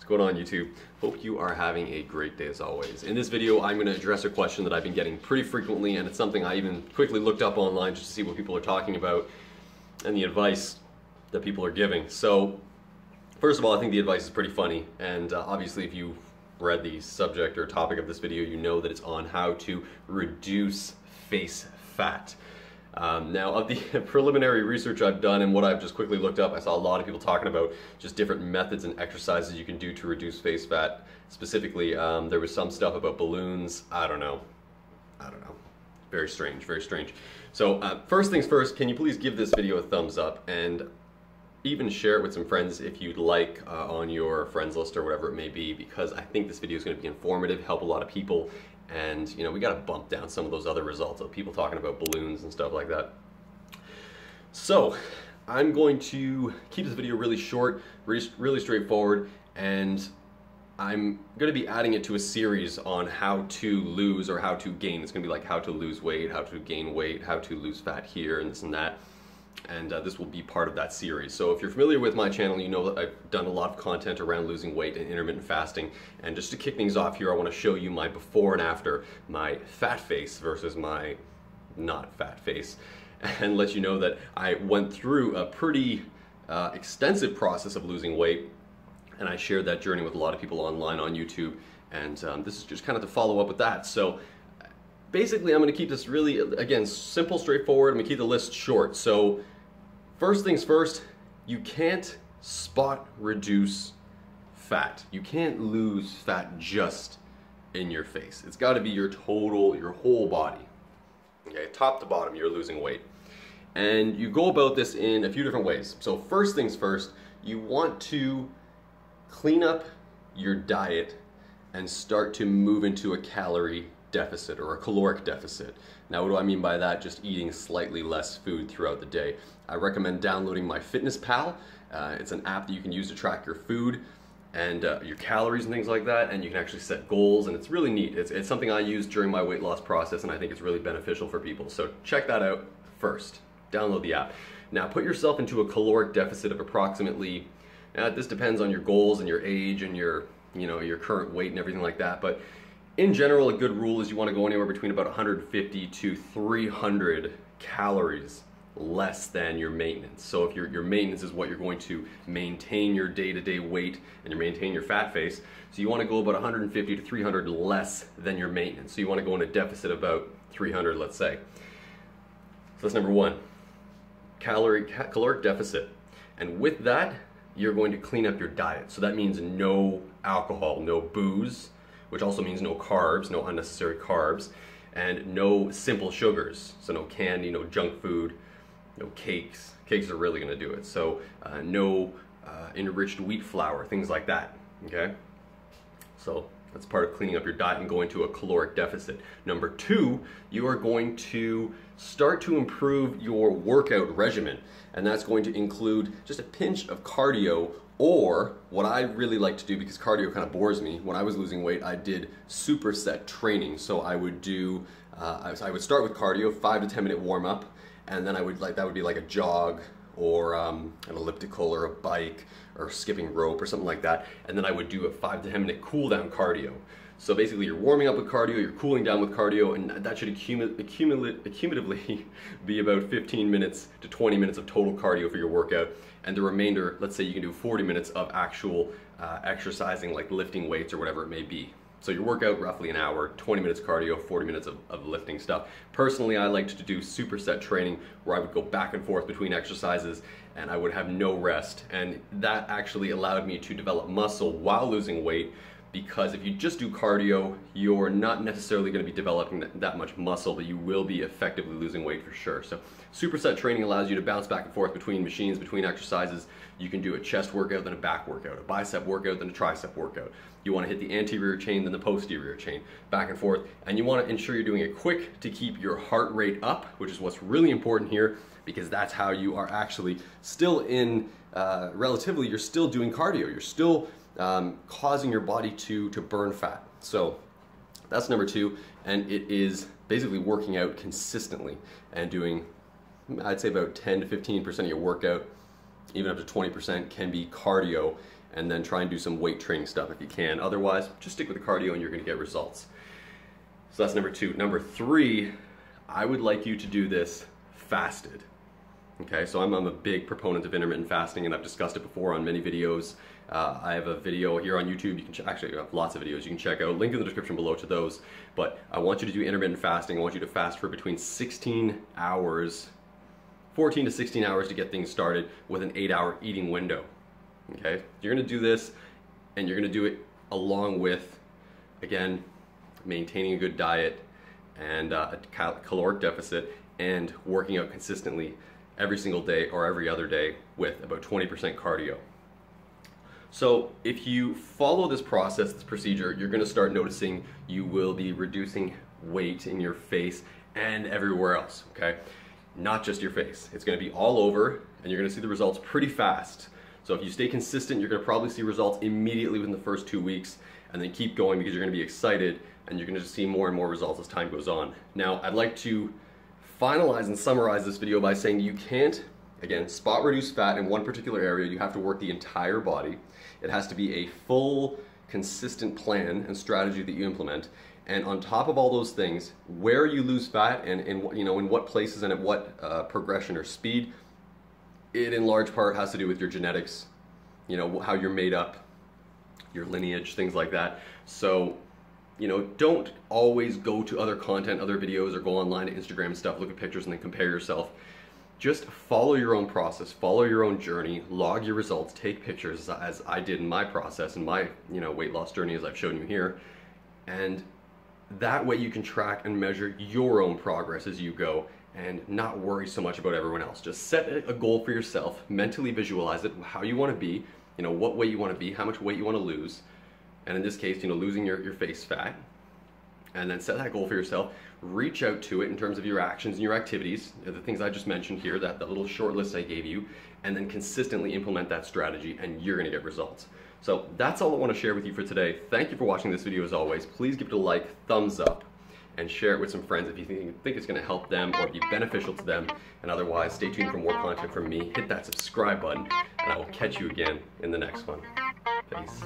going on YouTube? Hope you are having a great day as always. In this video, I'm going to address a question that I've been getting pretty frequently, and it's something I even quickly looked up online just to see what people are talking about and the advice that people are giving. So, first of all, I think the advice is pretty funny, and obviously if you read the subject or topic of this video, you know that it's on how to reduce face fat. Now, of the preliminary research I've done and what I've just quickly looked up, I saw a lot of people talking about just different methods and exercises you can do to reduce face fat. Specifically, there was some stuff about balloons. I don't know. Very strange, very strange. So first things first, can you please give this video a thumbs up and even share it with some friends if you'd like on your friends list or whatever it may be, because I think this video is going to be informative, help a lot of people. And, you know, we got to bump down some of those other results of people talking about balloons and stuff like that. So, I'm going to keep this video really short, really straightforward, and I'm going to be adding it to a series on how to lose or how to gain. It's going to be like how to lose weight, how to gain weight, how to lose fat here, and this and that. And this will be part of that series. So if you're familiar with my channel, you know that I've done a lot of content around losing weight and intermittent fasting. And just to kick things off here, I want to show you my before and after, my fat face versus my not fat face, and let you know that I went through a pretty extensive process of losing weight, and I shared that journey with a lot of people online on YouTube, and this is just kind of to follow up with that. So basically, I'm going to keep this really, again, simple, straightforward. I'm going to keep the list short. So first things first, you can't spot reduce fat. You can't lose fat just in your face. It's got to be your total, your whole body. Okay, top to bottom, you're losing weight. And you go about this in a few different ways. So first things first, you want to clean up your diet and start to move into a calorie deficit or a caloric deficit. Now, what do I mean by that? Just eating slightly less food throughout the day. I recommend downloading MyFitnessPal. It's an app that you can use to track your food and your calories and things like that, and you can actually set goals, and it's really neat. It's something I use during my weight loss process, and I think it's really beneficial for people. So check that out first. Download the app. Now, put yourself into a caloric deficit of approximately, this depends on your goals and your age and your current weight and everything like that, but in general, a good rule is you want to go anywhere between about 150 to 300 calories less than your maintenance. So if your maintenance is what you're going to maintain your day-to-day weight and you maintain your fat face, so you want to go about 150 to 300 less than your maintenance. So you want to go in a deficit about 300, let's say. So that's number one, caloric deficit. And with that, you're going to clean up your diet. So that means no alcohol, no booze, which also means no carbs, no unnecessary carbs, and no simple sugars. So no candy, no junk food, no cakes. Cakes are really gonna do it. So no enriched wheat flour, things like that, okay? So that's part of cleaning up your diet and going to a caloric deficit. Number two, you are going to start to improve your workout regimen, and that's going to include just a pinch of cardio, or what I really like to do, because cardio kind of bores me, when I was losing weight, I did superset training. So I would do, I would start with cardio, 5 to 10 minute warm up, and then that would be like a jog or an elliptical or a bike or skipping rope or something like that. And then I would do a 5 to 10 minute cool down cardio. So basically you're warming up with cardio, you're cooling down with cardio, and that should accumulatively be about 15 minutes to 20 minutes of total cardio for your workout. And the remainder, let's say you can do 40 minutes of actual exercising, like lifting weights or whatever it may be. So your workout, roughly an hour, 20 minutes cardio, 40 minutes of lifting stuff. Personally, I liked to do superset training where I would go back and forth between exercises and I would have no rest. And that actually allowed me to develop muscle while losing weight, because if you just do cardio, you're not necessarily going to be developing that much muscle, but you will be effectively losing weight for sure. So superset training allows you to bounce back and forth between machines, between exercises. You can do a chest workout, then a back workout, a bicep workout, then a tricep workout. You want to hit the anterior chain, then the posterior chain, back and forth. And you want to ensure you're doing it quick to keep your heart rate up, which is what's really important here, because that's how you are actually still in, relatively, you're still doing cardio. You're still causing your body to burn fat. So that's number two, and it is basically working out consistently and doing, I'd say about 10 to 15% of your workout, even up to 20% can be cardio, and then try and do some weight training stuff if you can. Otherwise, just stick with the cardio and you're going to get results. So that's number 2. Number 3, I would like you to do this fasted. Okay, so I'm a big proponent of intermittent fasting, and I've discussed it before on many videos. I have a video here on YouTube. You can actually, I have lots of videos you can check out. Link in the description below to those. But I want you to do intermittent fasting. I want you to fast for between 16 hours, 14 to 16 hours to get things started with an 8-hour eating window. Okay, you're going to do this, and you're going to do it along with, again, maintaining a good diet and a caloric deficit and working out consistently every single day or every other day with about 20% cardio. So if you follow this process, this procedure, you're going to start noticing you will be reducing weight in your face and everywhere else, okay? Not just your face. It's going to be all over, and you're going to see the results pretty fast. So if you stay consistent, you're going to probably see results immediately within the first 2 weeks, and then keep going because you're going to be excited, and you're going to just see more and more results as time goes on. Now, I'd like to finalize and summarize this video by saying you can't, again, spot reduce fat in one particular area. You have to work the entire body. It has to be a full, consistent plan and strategy that you implement. And on top of all those things, where you lose fat and in what places and at what progression or speed, it in large part has to do with your genetics, how you're made up, your lineage, things like that. So, don't always go to other content, other videos, or go online to Instagram and stuff, look at pictures and then compare yourself. Just follow your own process, follow your own journey, log your results, take pictures as I did in my process and my weight loss journey as I've shown you here. And that way you can track and measure your own progress as you go and not worry so much about everyone else. Just set a goal for yourself, mentally visualize it, how you want to be, what weight you want to be, how much weight you want to lose. And in this case, losing your face fat. And then set that goal for yourself. Reach out to it in terms of your actions and your activities, the things I just mentioned here, that little short list I gave you, and then consistently implement that strategy, and you're going to get results. So that's all I want to share with you for today. Thank you for watching this video as always. Please give it a like, thumbs up, and share it with some friends if you think it's going to help them or be beneficial to them. And otherwise, stay tuned for more content from me. Hit that subscribe button, and I will catch you again in the next one. Peace.